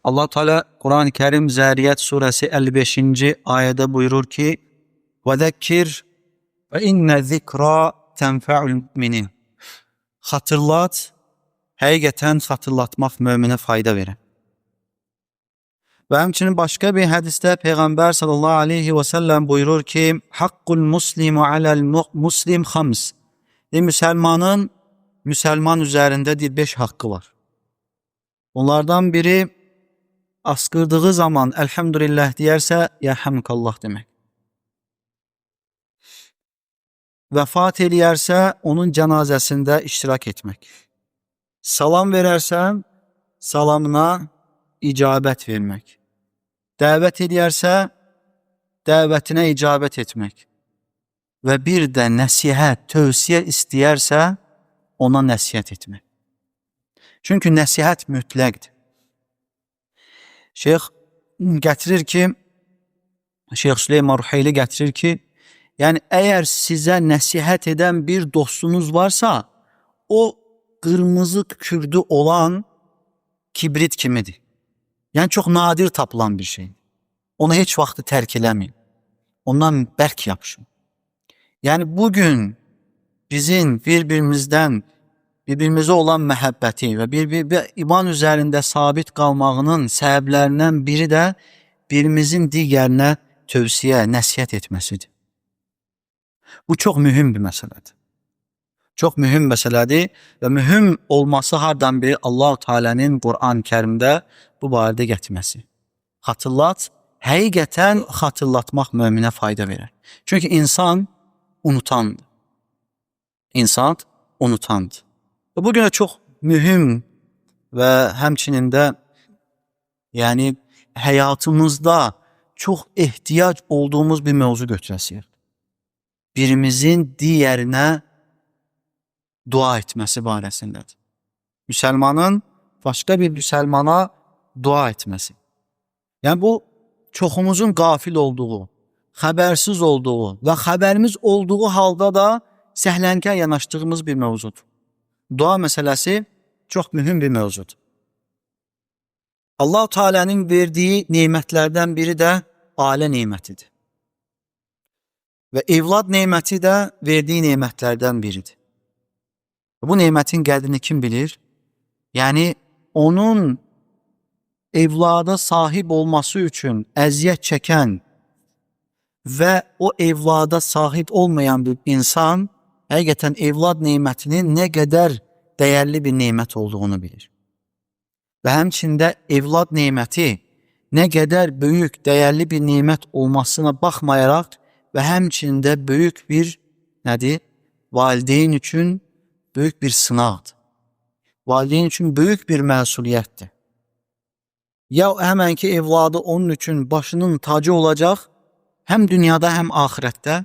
Allah Teala Kur'an-ı Kerim Zariyat suresi 55. ayette buyurur ki: "Ve zekkir ve inne zikra tenfa'ul müminin." Hatırlat, həqiqətən xatırlatmaq möminə fayda verir. Və həmçinin başqa bir hədisdə Peyğəmbər sallallahu aleyhi və səlləm buyurur ki: "Haqqul muslimu aləl muslim xams." Müsəlmanın müsəlman üzərində 5 haqqı var. Onlardan biri askırdığı zaman elhamdülillah deyərsə, yerhamkallah demək. Vəfat eləyərsə, onun cənazəsində iştirak etmək. Salam verərsən, salamına icabət vermək. Dəvət edərsə, dəvətinə icabət etmək. Və bir də nəsihət, tövsiyə istəyərsə, ona nəsihət etmək. Çünki nəsihət mütləqdir. Şeyx gətirir ki, Şeyx Süleyman Ruheyli gətirir ki, yəni əgər sizə nəsihət edən bir dostunuz varsa, o qırmızı kürdü olan kibrit kimidir. Yəni çox nadir tapılan bir şey. Onu heç vaxtı tərk eləməyin. Ondan bərk yapışın. Yəni bugün bizim birbirimizə olan məhəbbəti və bir iman üzərində sabit qalmağının səbəblərindən biri də birimizin digərinə tövsiyə, nəsihət etməsidir. Bu çox mühüm bir məsələdir. Çox mühüm məsələdir və mühüm olması hardan biri Allah-u Teala'nın Kur'an-ı Kerimdə bu barədə gətirməsi. Xatırlat, həqiqətən xatırlatmaq möminə fayda verir. Çünki insan unutandır. İnsan unutandır. Bu günə çox mühüm və həmçinin də yəni həyatımızda çox ehtiyac olduğumuz bir mövzu götürəsiyik. Birimizin digərinə dua etməsi barəsindədir. Müsəlmanın başqa bir müsəlmana dua etməsi. Yəni bu çoxumuzun qafil olduğu, xəbərsiz olduğu və xəbərimiz olduğu halda da səhlənkar yanaşdığımız bir mövzudur. Dua məsələsi çox mühüm bir mövzudur. Allah-u Teala'nın verdiyi nemətlərdən biri də ailə nemətidir. Və evlad neməti də verdiyi nemətlərdən biridir. Bu nemətin qədrini kim bilir? Yəni onun evlada sahib olması üçün əziyyət çəkən və o evlada sahib olmayan bir insan həqiqətən evlad nemətinin nə qədər dəyərli bir nemət olduğunu bilir. Və həmçində evlad neməti nə qədər böyük, dəyərli bir nemət olmasına baxmayaraq və həmçində böyük bir valideyn üçün böyük bir sınaqdır. Valideyn üçün böyük bir məsuliyyətdir. Ya həmən ki evladı onun üçün başının tacı olacaq, həm dünyada həm ahirətdə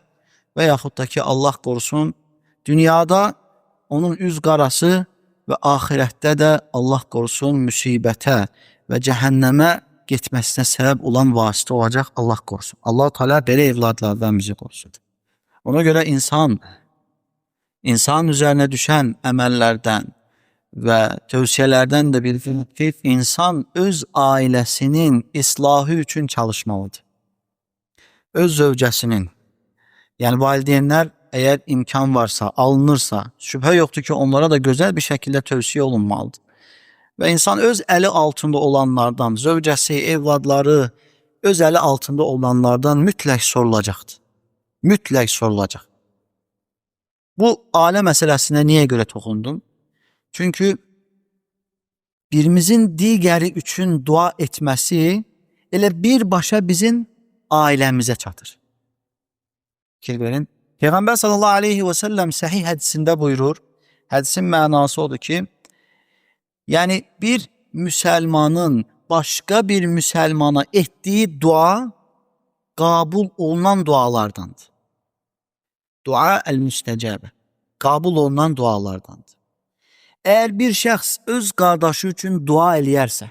və yaxud da ki Allah qorusun, dünyada onun üz qarası və ahirətdə də Allah qorusun müsibətə və cəhənnəmə getməsinə səbəb olan vasitə olacaq, Allah qorusun. Allah Teala belə evladlardan bizi qorusun. Ona görə insan üzərinə düşən əməllərdən və tövsiyələrdən də bir ki, insan öz ailəsinin islahı üçün çalışmalıdır. Öz zövcəsinin, yəni valideynlər əgər imkan varsa, alınırsa, şübhə yoxdur ki, onlara da gözəl bir şəkildə tövsiyə olunmalıdır. Və insan öz əli altında olanlardan, zövcəsi, evladları öz əli altında olanlardan mütləq sorulacaqdır. Mütləq sorulacaq. Bu ailə məsələsinə niyə görə toxundum? Çünki birimizin digəri üçün dua etməsi elə birbaşa bizim ailəmizə çatır. Fikir verin. Peyğəmbər sallallahu aleyhi və səlləm səhih hədisində buyurur. Hədisin mənası odur ki, yəni bir müsəlmanın başqa bir müsəlmana etdiyi dua qabul olunan dualardandır. Dua el-müstəcəbə. Qabul olunan dualardandır. Əgər bir şəxs öz qardaşı üçün dua eləyərsə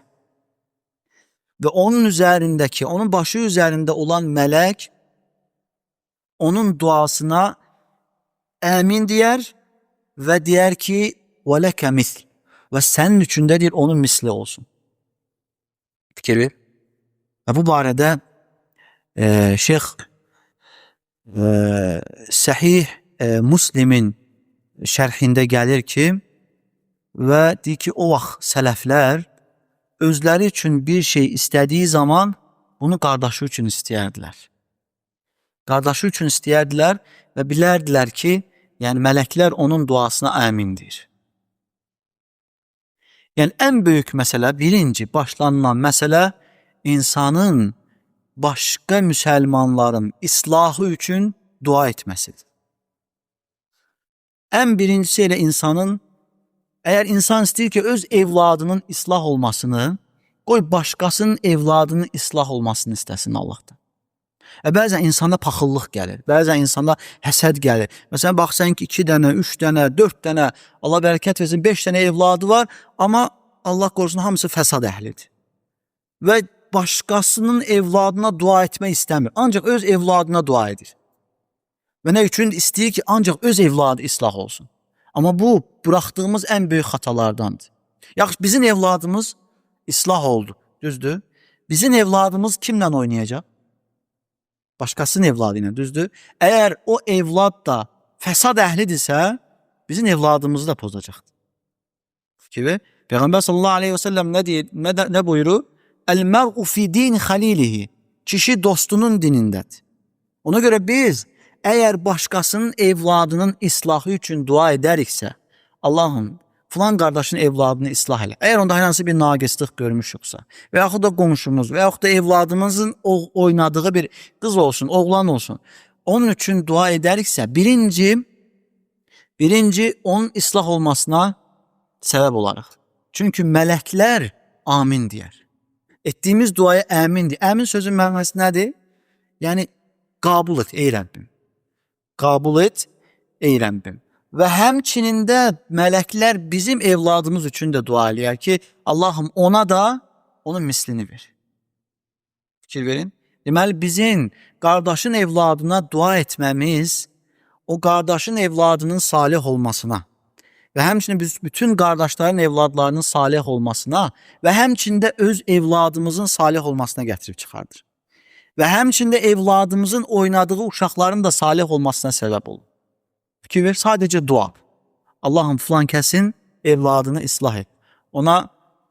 və onun üzərindəki, onun başı üzərində olan mələk onun duasına əmin deyər və deyər ki, və ləkə misl və sənin üçün də deyir, onun misli olsun. Fikir ver. Və bu barədə Şeyx Səhih Müslimin şərhində gəlir ki, və deyir ki, o vaxt sələflər özləri üçün bir şey istədiyi zaman bunu qardaşı üçün istəyərdilər. Qardaşı üçün istəyərdilər və bilərdilər ki, yəni mələklər onun duasına əmindir. Yəni ən böyük məsələ, birinci başlanılan məsələ insanın başqa müsəlmanların islahı üçün dua etməsidir. Ən birincisi elə insanın, əgər insan istəyir ki, öz evladının islah olmasını, qoy başqasının evladının islah olmasını istəsin Allahdan. Bəzən insanda paxıllıq gəlir, bəzən insanda həsəd gəlir. Məsələn, baxsan ki, 2 dənə, 3 dənə, 4 dənə, Allah bərəkət versin, 5 dənə evladı var, amma Allah qorusun hamısı fəsad əhlidir. Və başqasının evladına dua etmək istəmir, ancaq öz evladına dua edir. Və nə üçün istəyir ki, ancaq öz evladı islah olsun. Amma bu, buraxdığımız ən böyük xatalardandır. Yaxşı, bizim evladımız islah oldu, düzdür? Bizim evladımız kimlə oynayacaq? Başqasının evladı ilə, düzdür? Əgər o evlad da fəsad əhlidirsə, bizim evladımızı da pozacaqdır. Kimi? Peyğəmbər sallallahu aleyhi və səlləm nə deyir, nə buyurur? Əl-mər'u fi din xalilihi. Kişi dostunun dinindədir. Ona görə biz, əgər başqasının evladının islahı üçün dua edəriksə, Allahım, filan qardaşın evladını islah elə. Əgər onda hansı bir naqislik görmüşüksə, və yaxud da qonşumuz, və yaxud da evladımızın oynadığı bir qız olsun, oğlan olsun, onun üçün dua edəriksə, birinci onun islah olmasına səbəb olarıq. Çünki mələklər amin deyər. Etdiyimiz duaya əmindir. Əmin sözün mənası nədir? Yəni, qabul et, ey Rəbbim. Qabul et, ey Rəbbim. Və həmçinin də mələklər bizim evladımız üçün də dua eləyər ki, Allahım ona da onun mislini ver. Fikir verin. Deməli, bizim qardaşın evladına dua etməmiz, o qardaşın evladının salih olmasına və həmçinin bütün qardaşların evladlarının salih olmasına və həmçində öz evladımızın salih olmasına gətirib çıxardır. Və həmçində evladımızın oynadığı uşaqların da salih olmasına səbəb olur. Fikir ver, sadəcə dua. Allahım filan kəsin evladını islah et.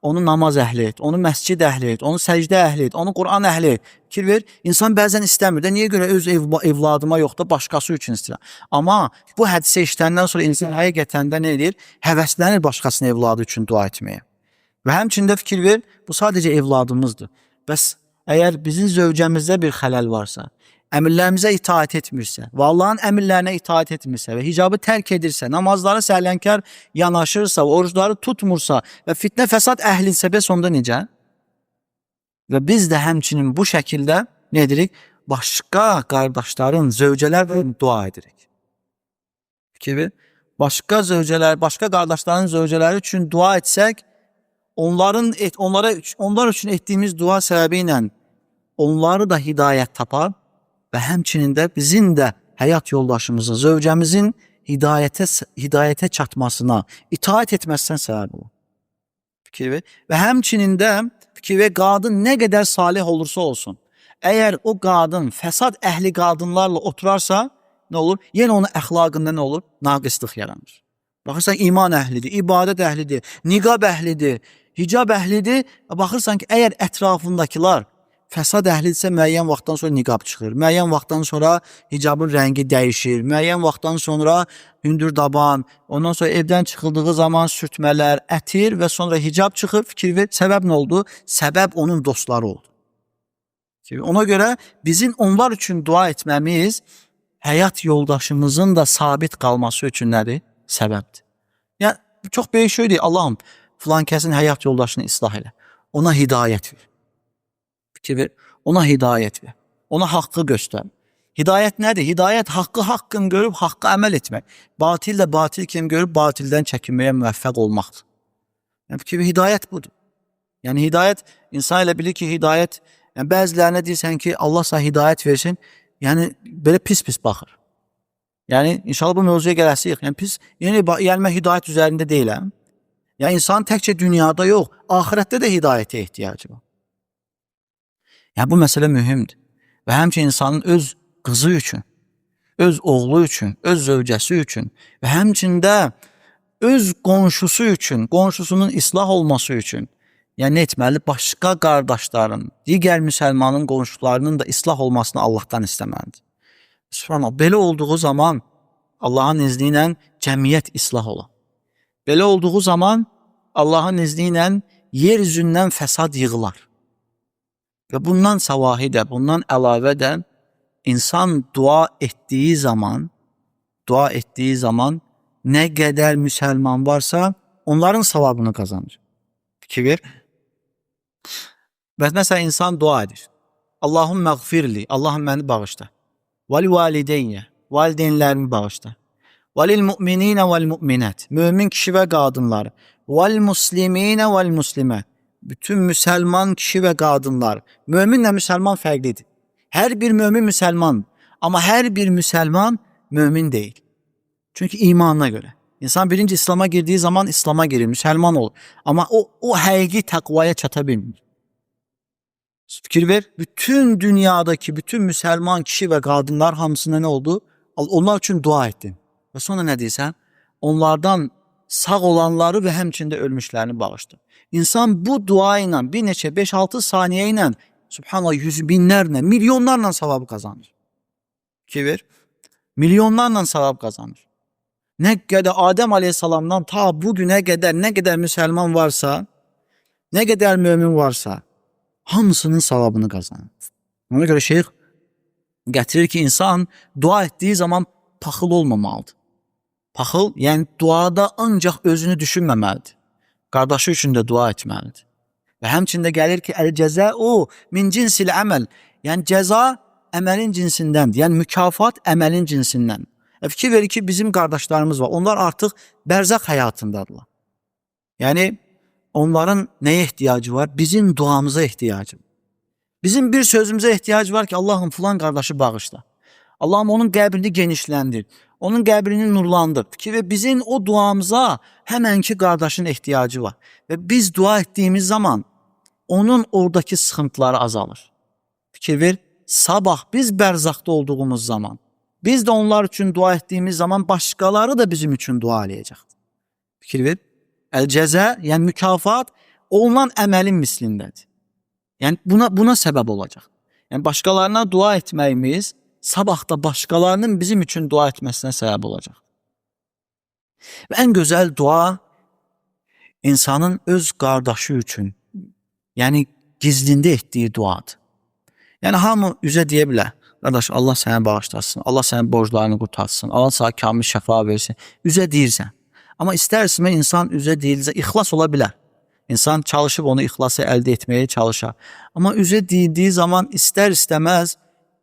Onu namaz əhli et, onu məscid əhli et, onu səcdə əhli et, onu Qur'an əhli et. Fikir ver, insan bəzən istəmir də, niyə görə öz evladıma yox da başqası üçün istəyir. Amma bu hədisə işləndən sonra insan həqiqətən də nə edir? Həvəslənir başqasının evladı üçün dua etməyə. Və həmçində fikir ver, bu sadəcə evladımızdır. Bəs əgər bizim zövcəmizdə bir xələl varsa, əmirlərimizə itaat etmirsə və Allahın əmirlərinə itaat etmirsə və hicabı tərk edirsə, namazları səhlənkar yanaşırsa, orucları tutmursa və fitnə fəsad əhlinsə, bəs onda necə? Və biz də həmçinin bu şəkildə nə edirik? Başqa qardaşların, zövcələrlə dua edirik. Fikir ver, başqa qardaşların zövcələri üçün dua etsək, onlar üçün etdiyimiz dua səbəbi ilə onları da hidayət tapar və həmçinin də bizim də həyat yoldaşımızın, zövcəmizin hidayətə çatmasına, itaat etməsinə səbəb olur. Fikir ver. Və həmçinin də fikir ver, qadın nə qədər salih olursa olsun, əgər o qadın fəsad əhli qadınlarla oturarsa, nə olur? Yenə onun əxlaqında nə olur? Naqislik yaranır. Baxırsan, iman əhlidir, ibadət əhlidir, niqab əhlidir, hicab əhlidir. Baxırsan ki, əgər ətrafındakılar fəsad əhlidirsə, müəyyən vaxtdan sonra niqab çıxır, müəyyən vaxtdan sonra hicabın rəngi dəyişir, müəyyən vaxtdan sonra hündür daban, ondan sonra evdən çıxıldığı zaman sürtmələr, ətir və sonra hicab çıxır. Fikir ver, səbəb nə oldu? Səbəb onun dostları oldu. Ona görə bizim onlar üçün dua etməmiz, həyat yoldaşımızın da sabit qalması üçün nədir? Səbəbdir. Yəni, çox böyük şeydir. Allahım, filan kəsin həyat yoldaşını islah elə. Ona hidayət ver. Fikir ver, ona hidayət ver. Ona haqqı göstər. Hidayət nədir? Hidayət haqqın görüb haqqı əməl etmək. Batil də batil kimi görüb batildən çəkinməyə müvəffəq olmaqdır. Yəni, fikir ver, hidayət budur. Yəni, hidayət, insan elə bilir ki, hidayət, yəni, bəzilərinə deyirsən ki, Allah sənə hidayət versin, yəni, belə pis-pis baxır. Yəni, inşallah bu mövzuya gələsiyik. Yəni, mən hidayət üzərində deyiləm. Yəni, insan təkcə dünyada yox, ahirətdə də hidayətə ehtiyacı var. Yəni bu məsələ mühümdür. Və həmçinin insanın öz qızı üçün, öz oğlu üçün, öz zövcəsi üçün və həmçində öz qonşusu üçün, qonşusunun islah olması üçün, yəni nə etməli? Başqa qardaşların, digər müsəlmanın qonşularının da islah olmasını Allahdan istəməlidir. Subhanallah, belə olduğu zaman Allahın izni ilə cəmiyyət islah olar. Belə olduğu zaman Allahın izni ilə yer üzündən fəsad yığılar. Və bundan səvahi də, bundan əlavə də insan dua etdiyi zaman nə qədər müsəlman varsa, onların savabını qazanır. Fikir ver. Və məsələn, insan dua edir. Allahum məğfirli, Allahım məni bağışla. Vəli valideyyə, valideynlərimi bağışla. Vəlil müminə vəl müminət, mömin kişi və qadınlar. Vəl musliminə vəl muslimət, bütün müsəlman kişi və qadınlar. Möminlə müsəlman fərqlidir. Hər bir mömin müsəlman, amma hər bir müsəlman mömin deyil. Çünki imanına görə. İnsan birinci İslam'a girdiği zaman İslam'a girir, müsəlman olur. Amma o həqiqi təqvaya çata bilmir. Fikir ver, bütün dünyadaki bütün müsəlman kişi və qadınlar hamısına nə oldu? Onlar üçün dua etdin. Və sonra nə deyirsən? Onlardan sağ olanları və həmçində ölmüşlərini bağışdır. İnsan bu dua ilə bir neçə 5-6 saniyə ilə subhanallah yüz binlərlə, milyonlarla savabı kazanır. Fikir ver. Milyonlarla savab kazanır. Nə qədər Adəm aleyhissalamdan ta bugünə qədər nə qədər müsəlman varsa, nə qədər mömin varsa, hamısının savabını kazanır. Ona görə şeyx gətirir ki, insan dua etdiği zaman paxıl olmamalıdır. Paxıl, yəni duada ancaq özünü düşünməməlidir. Qardaşı üçün də dua etməlidir. Və həmçində gəlir ki, əl-cəzəu min cinsil əməl. Yəni cəza əməlin cinsindəndir. Yəni mükafat əməlin cinsindən. Fikir verir ki, bizim qardaşlarımız var. Onlar artıq bərzəx həyatındadırlar. Yəni onların nəyə ehtiyacı var? Bizim duamıza ehtiyacı var. Bizim bir sözümüzə ehtiyacı var ki, Allahım filan qardaşı bağışla. Allahım onun qəbrini genişləndir. Onun qəbrini nurlandır. Fikir ver, bizim o duamıza həmənki qardaşın ehtiyacı var. Və biz dua etdiyimiz zaman onun oradakı sıxıntıları azalır. Fikir ver, sabah biz bərzaqda olduğumuz zaman, biz də onlar üçün dua etdiyimiz zaman başqaları da bizim üçün dua eləyəcək. Fikir ver, əl-cəzə, yəni mükafat olunan əməlin mislindədir. Yəni buna səbəb olacaq. Yəni başqalarına dua etməyimiz sabah da başqalarının bizim üçün dua etməsinə səbəb olacaq. Və ən gözəl dua insanın öz qardaşı üçün, yəni gizlində etdiyi duadır. Yəni hamı üzə deyə bilər, qardaş Allah səni bağışlasın, Allah sənin borclarını qurtarsın, Allah sənə kamil şəfa versin, üzə deyirsən. Amma istərsə insan üzə deyilsə, ixlas ola bilər. İnsan çalışıb onu ixlası əldə etməyə çalışar. Amma üzə deyildiyi zaman istər-istəməz,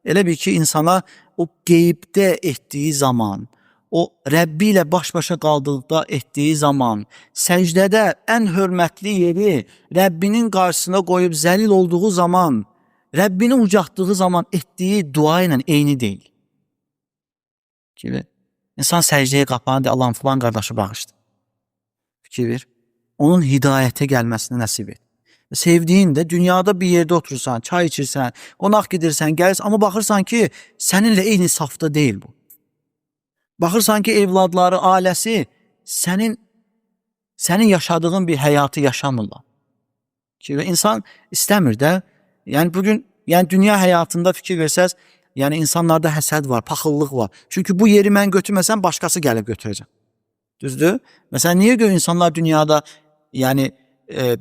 elə bir ki, insana o qeybdə etdiyi zaman, o Rəbbi ilə baş-başa qaldıqda etdiyi zaman, səcdədə ən hörmətli yeri Rəbbinin qarşısına qoyub zəlil olduğu zaman, Rəbbini ucaltdığı zaman etdiyi dua ilə eyni deyil. Fikir ver. İnsan səcdəyə qapanır, Allahım filan qardaşı bağışdır. Fikir ver. Onun hidayətə gəlməsini nəsib et. Sevdiğin de dünyada bir yerde oturursan, çay içirsən, qonaq gedirsən, gəlirsən, amma baxırsan ki, səninlə eyni safda deyil bu. Baxırsan ki, evladları, ailəsi sənin yaşadığın bir həyatı yaşamırlar. Ki insan istəmir də, yəni bugün, yəni dünya həyatında fikir versəz, yəni insanlarda həsəd var, paxıllıq var. Çünki bu yeri mən götürməsəm başqası gəlib götürəcək. Düzdür? Məsələn, niyə görə insanlar dünyada yəni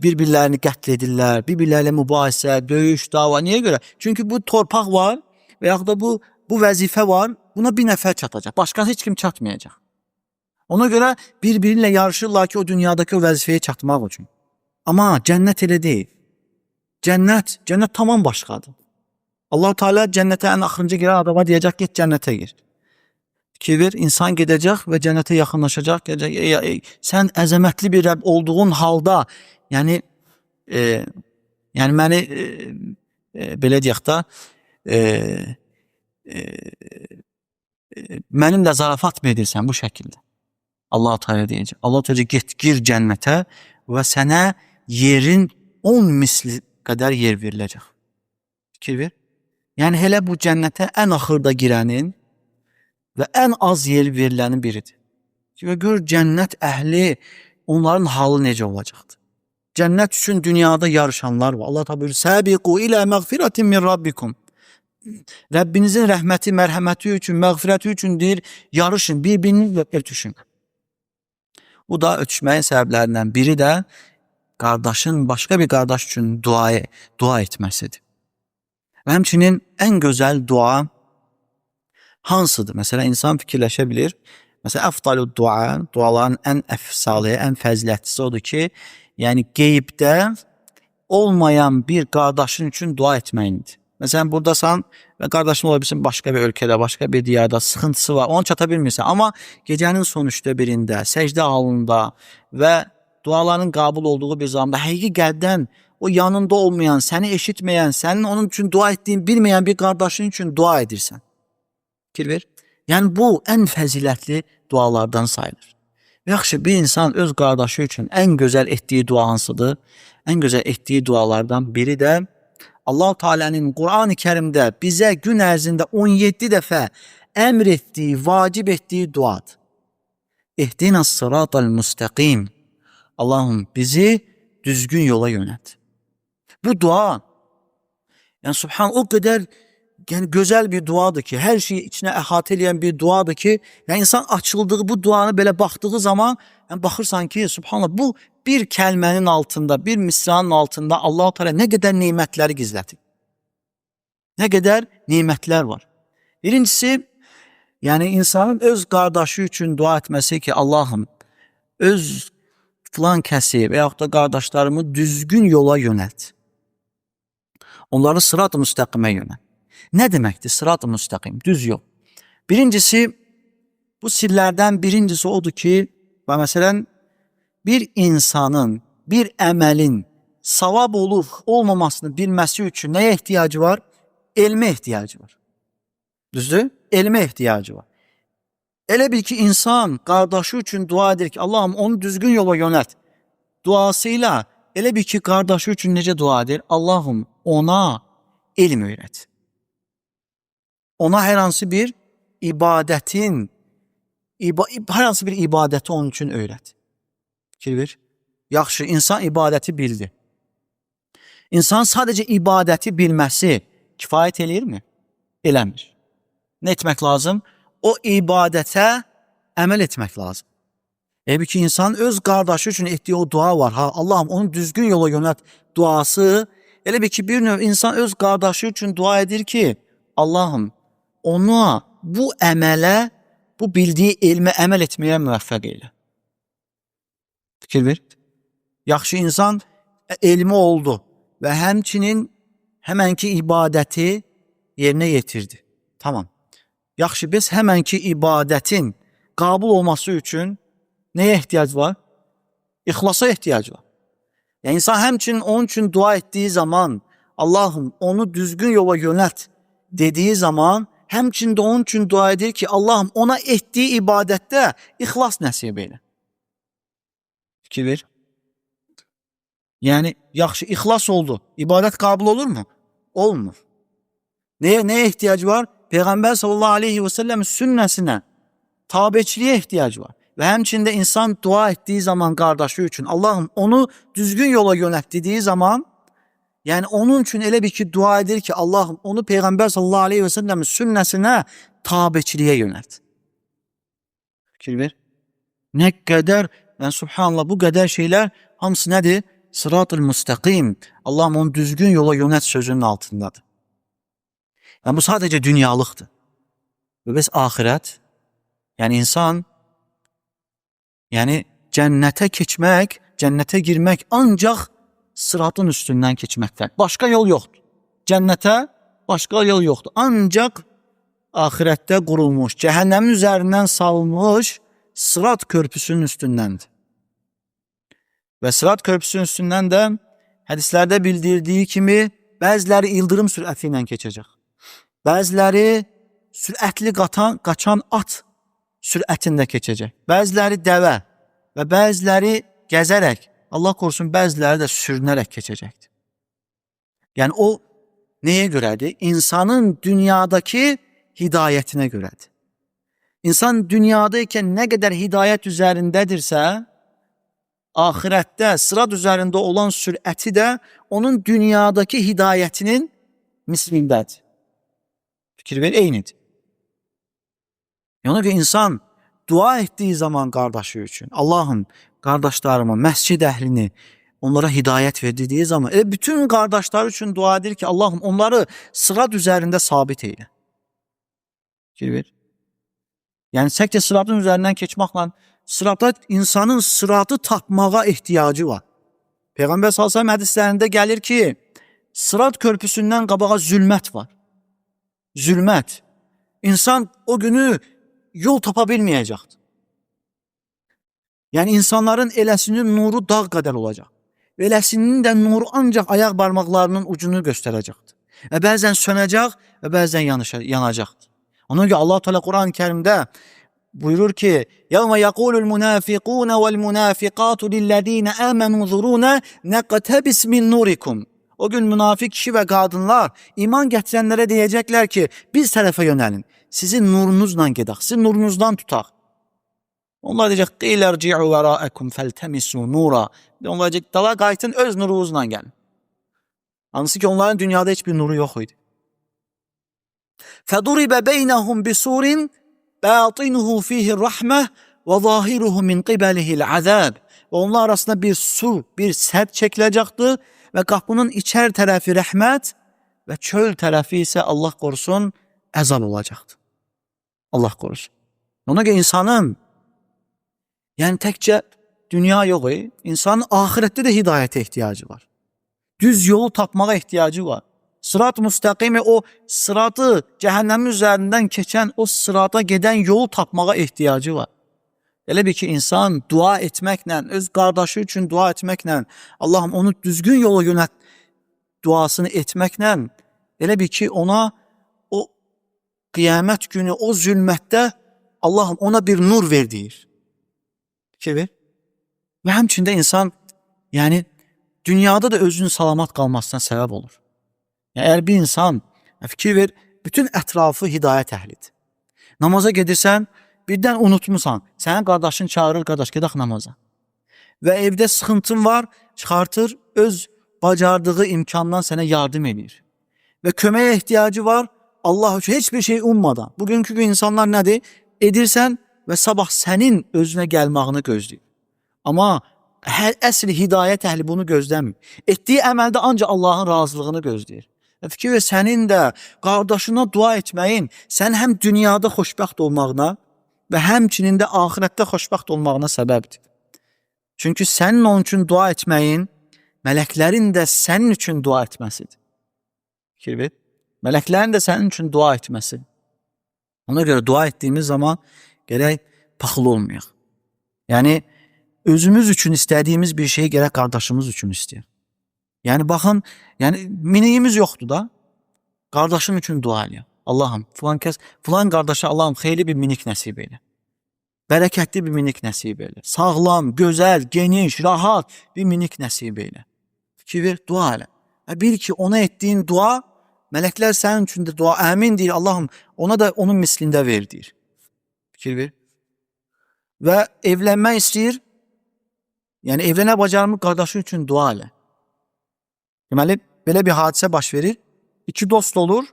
bir-birlərini qətl edirlər, bir-birlərlə mübahisə, döyüş, dava. Niyə görə? Çünki bu torpaq var və yaxud da bu vəzifə var, buna bir nəfər çatacaq. Başqası heç kim çatmayacaq. Ona görə bir-birinlə yarışırlar ki, o dünyadakı o vəzifəyə çatmaq üçün. Amma cənnət elə deyil. Cənnət tamam başqadır. Allah-u Teala cənnətə ən axırıncı girən adama deyəcək, get cənnətə gir. Fikir ver, insan gedəcək və cənnətə yaxınlaşacaq, gedəcək, sən əzəmətli bir Rəbb olduğun halda, yəni məni belə deyək də, mənimlə zarafat mı edirsən bu şəkildə? Allah-u Teala deyəcək. Allah-u Teala get, gir cənnətə və sənə yerin 10 misli qədər yer veriləcək. Fikir ver. Yəni hele bu cənnətə ən axırda girənin və ən az yer verilənin biridir. Və gör cənnət əhli onların halı necə olacaqdır. Cənnət üçün dünyada yarışanlar var. Allah Teala buyurur: "Səbiqu ilə məğfiratin min rabbikum." Rəbbinizin rəhməti, mərhəməti üçün, məğfirəti üçün deyir, yarışın, bir-birini ötüşün. Bu da ötüşməyin səbəblərindən biri də qardaşın başqa bir qardaş üçün dua etməsidir. Və həmçinin ən gözəl dua hansıdır? Məsələn, insan fikirləşə bilir. Məsələn, əfdalu dua, duaların ən əfsalı, ən fəzilətlisi odur ki, yəni qeybdə olmayan bir qardaşın üçün dua etməyindir. Məsələn, buradasan və qardaşın ola bilsin başqa bir ölkədə, başqa bir diyarda sıxıntısı var, ona çata bilmirsən. Amma gecənin son üçdə birində, səcdə halında və duaların qəbul olduğu bir zamanda həqiqi qəlbdən o yanında olmayan, səni eşitməyən, sənin onun üçün dua etdiyin bilməyən bir qardaşın üçün dua edirsən. Fikir ver. Yəni bu ən fəzilətli dualardan sayılır. Yaxşı, bir insan öz qardaşı üçün ən gözəl etdiyi dua hansıdır? Ən gözəl etdiyi dualardan biri də Allah-u Teala'nın Kur'an-ı Kerim'de bize gün ərzində 17 dəfə əmr etdiyi, vacib etdiyi duadır. İhdina sıratal müstakim. Allah'ım bizi düzgün yola yönət. Bu dua, yani subhan o kadar yani güzel bir duadır ki, her şeyi içine əhatə edən bir duadır ki, yani insan açıldığı bu duanı belə baxdığı zaman, yani baxırsan ki, subhanallah, bu bir kəlmənin altında, bir misranın altında Allah-u Teala ne kadar nimetleri gizlətib. Ne kadar nimetler var. Birincisi, yani insanın öz qardaşı üçün dua etməsi ki, Allah'ım öz filan kəsi və yaxud da qardaşlarımı düzgün yola yönəlt. Onları sırat-ı müstəqimə yönəlt. Ne deməkdir sırat-ı müstəqim, düz yol? Birincisi, bu sirlerden birincisi odur ki, və məsələn, bir insanın, bir əməlin savab olub olmamasını bilməsi üçün nəyə ehtiyacı var? Elmə ehtiyacı var. Düzdür? Elmə ehtiyacı var. Elə bil ki, insan qardaşı üçün dua edir ki, Allah'ım onu düzgün yola yönelt. Duasıyla elə bil ki, qardaşı üçün necə dua edir? Allah'ım ona elm öyrət. Ona hər hansı bir ibadətin, hər hansı bir ibadəti onun üçün öyrət. Fikir ver. Yaxşı, insan ibadəti bildi. İnsan sadəcə ibadəti bilməsi kifayət eləyir mi? Eləmir. Nə etmək lazım? O ibadətə əməl etmək lazım. Elə ki, insan öz qardaşı üçün etdiyi o dua var. Ha, Allah'ım onu düzgün yola yönət duası. Elə ki, bir növ insan öz qardaşı üçün dua edir ki, Allah'ım ona bu əmələ, bu bildiyi elmə əməl etməyə müvəffəq elə. Fikir ver. Yaxşı, insan elmi oldu və həmçinin həmənki ibadəti yerinə yetirdi. Tamam. Yaxşı, biz həmənki ibadətin qəbul olması üçün nəyə ehtiyac var? İxlasa ehtiyac var. Yəni, insan həmçinin onun üçün dua etdiyi zaman, Allah'ım onu düzgün yola yönət dediği zaman, həmçində onun üçün dua edir ki, Allah'ım ona etdiyi ibadətdə ixlas nəsib elə. Fikir ver. Yəni, yaxşı, ixlas oldu. İbadət qəbul olur mu? Olmur. Neye ihtiyaç var? Peygamber sallallahu aleyhi ve sellem sünnəsinə, tabiçiliyə ihtiyac var. Və həmçində insan dua etdiyi zaman qardaşı üçün, Allah'ım onu düzgün yola yönət dediği zaman, yani onun üçün elə bir ki dua edir ki, Allah'ım onu Peygamber sallallahu aleyhi ve sellem sünnəsinə, tabiçiliyə yönət. Fikir ver. Ne kadar, yani subhanallah, bu kadar şeyler hamısı nedir? Sırat-ı müstakim. Allah'ım onu düzgün yola yönət sözünün altındadır. Yani bu sadece dünyalıktır. Ve biz ahiret, yani insan, yani cennete keçmek, cennete girmek ancak sıratın üstünden keçmekten. Başka yol yoktur. Cennete başka yol yoktur. Ancak ahirette kurulmuş, cehennemin üzerinden salınmış sırat körpüsünün üstündendir. Ve sırat körpüsünün üstünden de hadislerde bildirdiği kimi bəziləri ildırım sürətiyle keçəcək. Bəziləri sürətli qaçan at sürətində keçəcək. Bəziləri dəvə və bəziləri gəzərək, Allah korusun, bəziləri də sürünərək keçəcəkdir. Yəni o Neye görədir? İnsanın dünyadaki hidayetine görədir. İnsan dünyadayken ne kadar hidayet üzerindedirse, ahirette sırat üzerinde olan sürəti de onun dünyadaki hidayetinin mislindedir. Fikir ver, eynidir. Yani insan dua ettiği zaman kardeşi için, Allah'ım kardeşlerime, mescid əhlini, onlara hidayet ver dediği zaman bütün kardeşler için dua edir ki Allah'ım onları sırat üzerinde sabit eyle. Fikir ver. Yani sadece sıratın üzerinden geçmekle sırata insanın sıratı tapmağa ihtiyacı var. Peygamber sallallahu aleyhi ve sellem hadislerinde gelir ki sırat körpüsünden qabağa zülmət var. Zülmət. İnsan o günü yol tapa bilməyəcəkdir. Yani insanların eləsinin nuru dağ kadar olacak. Eləsinin de nuru ancak ayak parmaklarının ucunu gösterəcəkdir. Ve bəzən sönəcək ve bəzən yanacaqdır. Ona göre Allah Teala Kur'an-ı Kerim'de buyurur ki: "Yevme yekulul munafiqun vel munafiqatu lillezine amenu zuruna naqtabis min nurikum." O gün münafik kişi ve kadınlar iman getirenlere diyecekler ki biz tarafa yönelin. Sizin nurunuzla gedək, sizin nurunuzdan tutaq. Onlar diyecek: "Qil irci'u vera'akum feltemisu nura." Onlar diyecek: "Dala qayıtın, öz nurunuzla gəlin." Hansı ki onların dünyada hiçbir nuru yok idi. فَضُرِبَ بَيْنَهُمْ بِسُورٍ بَاطِنُهُ فِيهِ الرَّحْمَةِ وَظَاهِرُهُ مِنْ قِبَلِهِ الْعَذَابِ. Ve onlar arasında bir sur, bir set çekilecekti ve kapının içer tarafı rahmet ve çöl tarafı ise Allah korusun azap olacaktı. Allah korusun. Ona göre insanın yani tekçe dünya yok. İnsanın ahirette de hidayete ihtiyacı var. Düz yolu tapmağa ihtiyacı var. Sırat-ı müstakimi, o sıratı cehennemin üzerinden geçen o sırata giden yolu tapmağa ihtiyacı var. Elə bir ki insan dua etmekle, öz kardeşi için dua etmekle, Allah'ım onu düzgün yola yönelt duasını etmekle, elə bir ki ona o kıyamet günü, o zulmette Allah'ım ona bir nur ver deyir. Fikir ver. Ve hemçinde insan yani dünyada da özünün salamat kalmasına sebep olur. Yani eğer bir insan fikir ver, bütün etrafı hidayet əhlidir. Namaza gedirsən, birden unutmusan, senin kardeşin çağırır, kardeş gedək namaza. Ve evde sıkıntın var, çıkartır, öz bacardığı imkandan sana yardım edir. Ve köməyə ihtiyacı var, Allah üçün hiçbir şey ummadan. Bugünkü gün insanlar nədir? Edirsən ve sabah senin özüne gelmağını gözləyir. Ama əsl hidayət əhli bunu gözləmir. Etdiyi əməldə ancaq Allahın razılığını gözləyir. Fikir ver, senin de kardeşine dua etmeyin, sen hem dünyada xoşbəxt olmağına ve həmçinin də ahirette xoşbəxt olmağına səbəbdir. Çünkü senin onun için dua etmeyin, meleklerin de senin için dua etmesidir. Fikir ver, meleklerin de senin için dua etmesi. Ona göre dua ettiğimiz zaman gerek paxıl olmayaq. Yani özümüz için istediğimiz bir şeyi gerek kardeşimiz için istəyir. Yani bakın, yani miniğimiz yoktu da kardeşim için dua ediyor. Allah'ım falan kardeşe Allah'ım xeyli bir minik nəsib eyle. Bereketli bir minik nəsib eyle. Sağlam, güzel, geniş, rahat bir minik nəsib eyle. Fikir ver, dua elə. Bil ki ona ettiğin dua, melekler senin için de dua amin deyir. Allah'ım ona da onun mislinde ver deyir. Fikir ver. Ve evlenme istəyir. Yani evlənə bacarmır, kardeşi için dua elə. Deməli, belə bir hadisə baş verir. İki dost olur.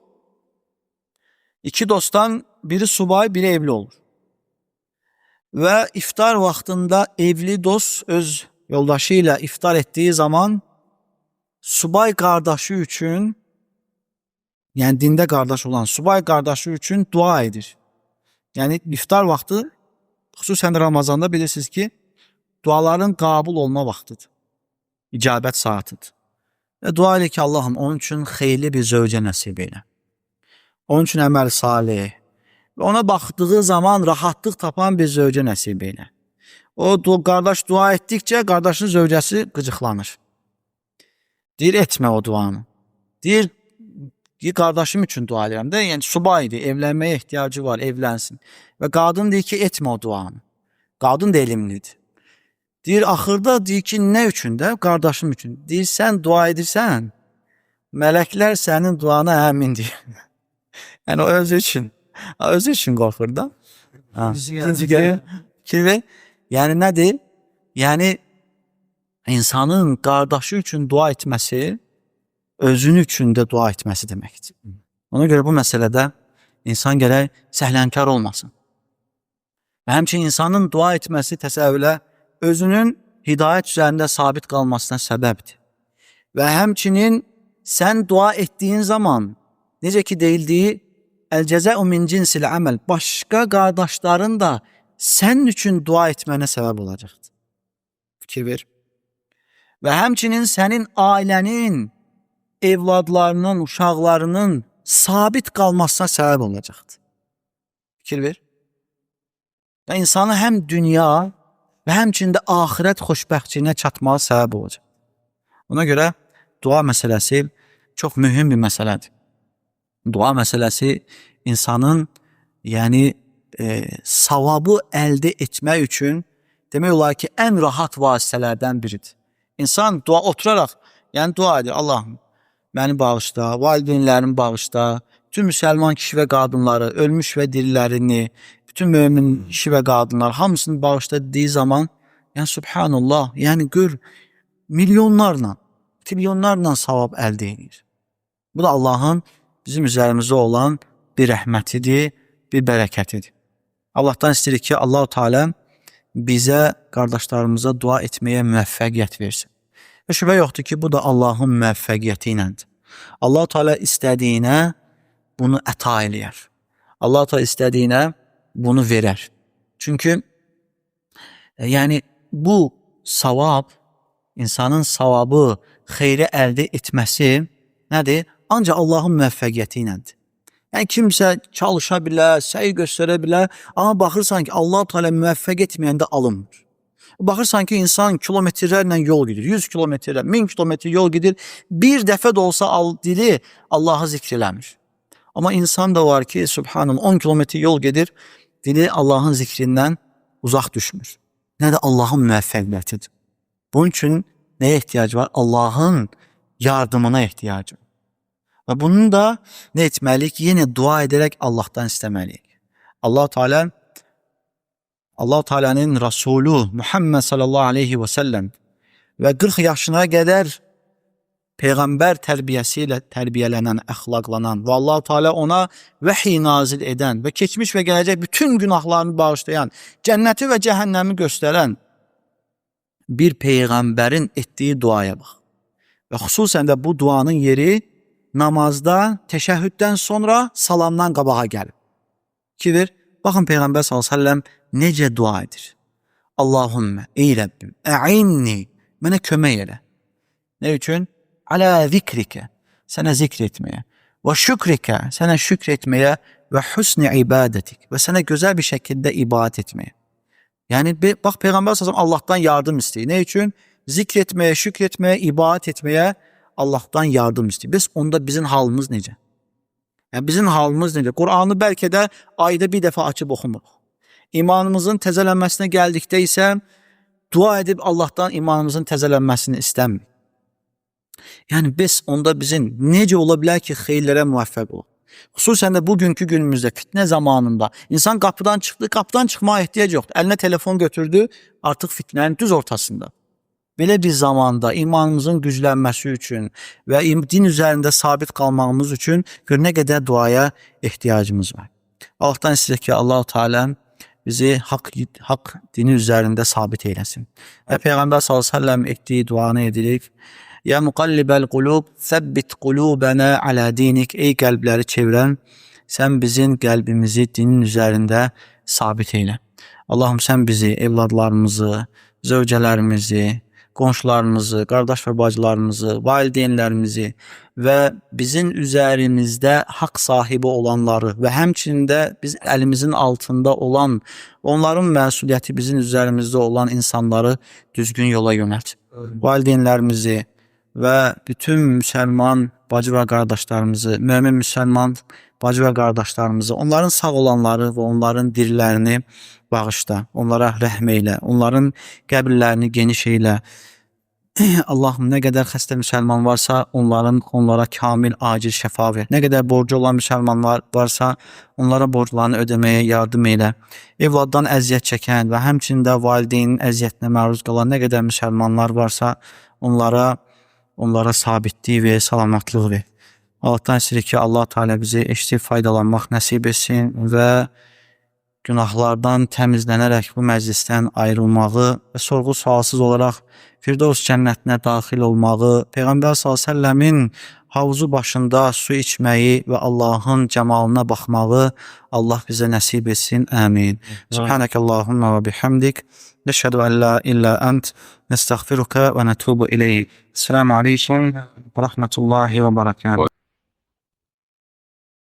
İki dostdan biri subay, biri evli olur. Ve iftar vaxtında evli dost öz yoldaşıyla iftar ettiği zaman subay kardeşi için, yani dinde kardeş olan subay kardeşi için dua edir. Yani iftar vaxtı, xüsusən Ramazanda bilirsiniz ki, duaların qabul olma vaxtıdır. İcabət saatidir. Ve dua elə ki Allah'ım onun için xeyirli bir zövcə nəsib eyle. Onun için əməl salih. Ve ona baktığı zaman rahatlıq tapan bir zövcə nəsib eyle. O kardeş dua ettikçe kardeşin zövcəsi qıcıqlanır. Deyir etme o duanı. Deyir kardeşim için dua edirəm də, yəni subaydı, evlenmeye ihtiyacı var, evlensin. Ve kadın deyir ki etme o duanı. Kadın da elimlidir. Deyir axırda deyir ki ne üçün də? Kardeşim üçün. Deyir sen dua edirsən, Mələklər sənin duana əmindir. Yəni o özü üçün qorxur da. İkinci ver. Yəni nədir? Yəni insanın qardaşı üçün dua etməsi özünü üçün də dua etməsi deməkdir. Ona görə bu məsələdə insan gərək səhlənkar olmasın. Və həmçinin insanın dua etməsi təsəvvürlə özünün hidayət üzərində sabit qalmasına səbəbdir. Və həmçinin sən dua etdiyin zaman necə ki deyildiyi əl-cəzəu min cinsil əməl, başqa qardaşların da sənin üçün dua etmənə səbəb olacaqdır. Fikir ver. Və həmçinin sənin ailənin, evladlarının, uşaqlarının sabit qalmasına səbəb olacaqdır. Fikir ver. Və insanı həm dünya və həmçində axirət xoşbəxtliyinə çatmağa səbəb olacaq. Ona görə dua məsələsi çox mühüm bir məsələdir. Dua məsələsi insanın savabı əldə etmək üçün demək olar ki, ən rahat vasitələrdən biridir. İnsan oturaraq, dua edir. Allahım, məni bağışla, valideynlərimi bağışla, bütün müsəlman kişi və qadınları, ölmüş və dirilərini, bütün mömin kişi və qadınlar hamısını bağışla dediği zaman, subhanallah, gör milyonlarla, trilyonlarla savab əldə edir. Bu da Allahın bizim üzərimizdə olan bir rəhmətidir, bir bərəkətidir. Allahdan istəyirik ki, Allah-u Teala bizə, qardaşlarımıza dua etməyə müvəffəqiyyət versin. Və şübhə yoxdur ki, bu da Allahın müvəffəqiyyəti iləndir. Allah-u Teala istədiyinə bunu əta eləyər. Allah-u Teala istədiyinə bunu verər. Çünki bu savab, insanın savabı, xeyri əldə etməsi nədir? Ancaq Allahın müvəffəqiyyəti iləndir. Kimsə çalışa bilər, səy göstərə bilər, amma baxırsan ki, Allah-u Teala müvəffəq etməyəndə alınmır. Baxırsan ki, insan kilometrlərlə yol gedir, 100 kilometrə, 1000 kilometre yol gedir, bir dəfə də olsa dili Allah'ı zikr eləmir. Amma insan da var ki, subhanallah, 10 kilometre yol gedir, dili Allah'ın zikrindən uzaq düşmür. Nə də Allah'ın müvəffəqiyyətidir. Bunun üçün nəyə ehtiyacı var? Allah'ın yardımına ehtiyacı var. Və bunun da nə etməliyik? Yenə dua edərək Allah'tan istəməliyik. Allah-u Teala'nın Resulü Muhammed sallallahu aleyhi və səlləm və 40 yaşına qədər Peyğəmbər tərbiyəsi ilə tərbiyələnən, əxlaqlanan və Allah-u Teala ona vəhiy nazil edən və keçmiş və gələcək bütün günahlarını bağışlayan, cənnəti və cəhənnəmi göstərən bir Peyğəmbərin etdiyi duaya bax. Və xüsusən də bu duanın yeri namazda, təşəhhüddən sonra salamdan qabağa gəlir. Kidir? Baxın Peyğəmbər s.ə.v necə dua edir. Allahümmə, ey Rəbbim, ə'inni, mənə kömək elə. Nə üçün? Alə zikrikə, sənə zikr etməyə. Və şükrikə, sənə şükr etməyə. Və husni ibadətik, və sənə gözəl bir şəkildə ibadət etməyə. Bax Peyğəmbər s.ə.v Allah'tan yardım istəyir. Nə üçün? Zikr etməyə, şükr etməyə, ibadət etməyə Allah'tan yardım istəyir. Biz onda bizim halımız necə? Bizim halımız necə? Qur'anı bəlkə də ayda bir dəfə açıb oxumuruq. İmanımızın təzələnməsinə gəldikdə isə dua edib Allah'tan imanımızın təzələnməsini istəmir. Biz onda bizim necə ola bilər ki, xeyirlərə müvəffəq olaq? Xüsusən də bugünkü günümüzdə, fitnə zamanında insan qapıdan çıxdı, qapıdan çıxmağa ehtiyac yoxdur. Əlinə telefon götürdü, artıq fitnənin düz ortasında. Belə bir zamanda imanımızın güclənməsi üçün və din üzərində sabit qalmağımız üçün nə qədər duaya ehtiyacımız var. Allah'tan istəyək ki, Allah-u Teala bizi haqq dini üzərində sabit eyləsin. Və Peyğəmbər s.ə.v etdiyi duanı edirik. Ya muqallibəl qulub, səbbit qulubənə alə dinik. Ey qəlbləri çevirən, sən bizim qəlbimizi dinin üzərində sabit eylə. Allahım, sən bizi, evladlarımızı, zövcələrimizi, qonşularımızı, qardaş və bacılarımızı, valideynlərimizi və bizim üzərimizdə haqq sahibi olanları və həmçində biz əlimizin altında olan, onların məsuliyyəti bizim üzərimizdə olan insanları düzgün yola yönəlt. Valideynlərimizi və bütün müsəlman bacı və qardaşlarımızı, mömin müsəlman bacı və qardaşlarımızı, onların sağ olanları və onların dirilərini bağışla, onlara rəhm eylə, onların qəbirlərini geniş eylə, Allah'ım nə qədər xəstə müsəlman varsa, onlara kamil, acil şəfa ver. Nə qədər borcu olan müsəlmanlar varsa, onlara borclarını ödəməyə yardım elə. Evladdan əziyyət çəkən və həmçinin də valideynin əziyyətinə məruz qalan nə qədər müsəlmanlar varsa, onlara sabitlik ver, salamatlıq ver. Allahdan istəyirik ki, Allah Teala bizi eşidib faydalanmaq nəsib etsin və günahlardan təmizlənərək bu məclisdən ayrılmağı və sorğu-sualsız olaraq Firdevs cənnətinə daxil olmağı, Peyğəmbər s.ə.v-in havuzu başında su içməyi və Allahın cəmalına baxmağı Allah bizə nəsib etsin. Əmin. Subhanəkəllahumma və bihamdik. Nəşhədu ən la illə ənt. Nəstəğfiruka və nətubu ileyk. Selamun aleyküm və rəhmətullahi və barakatuhu.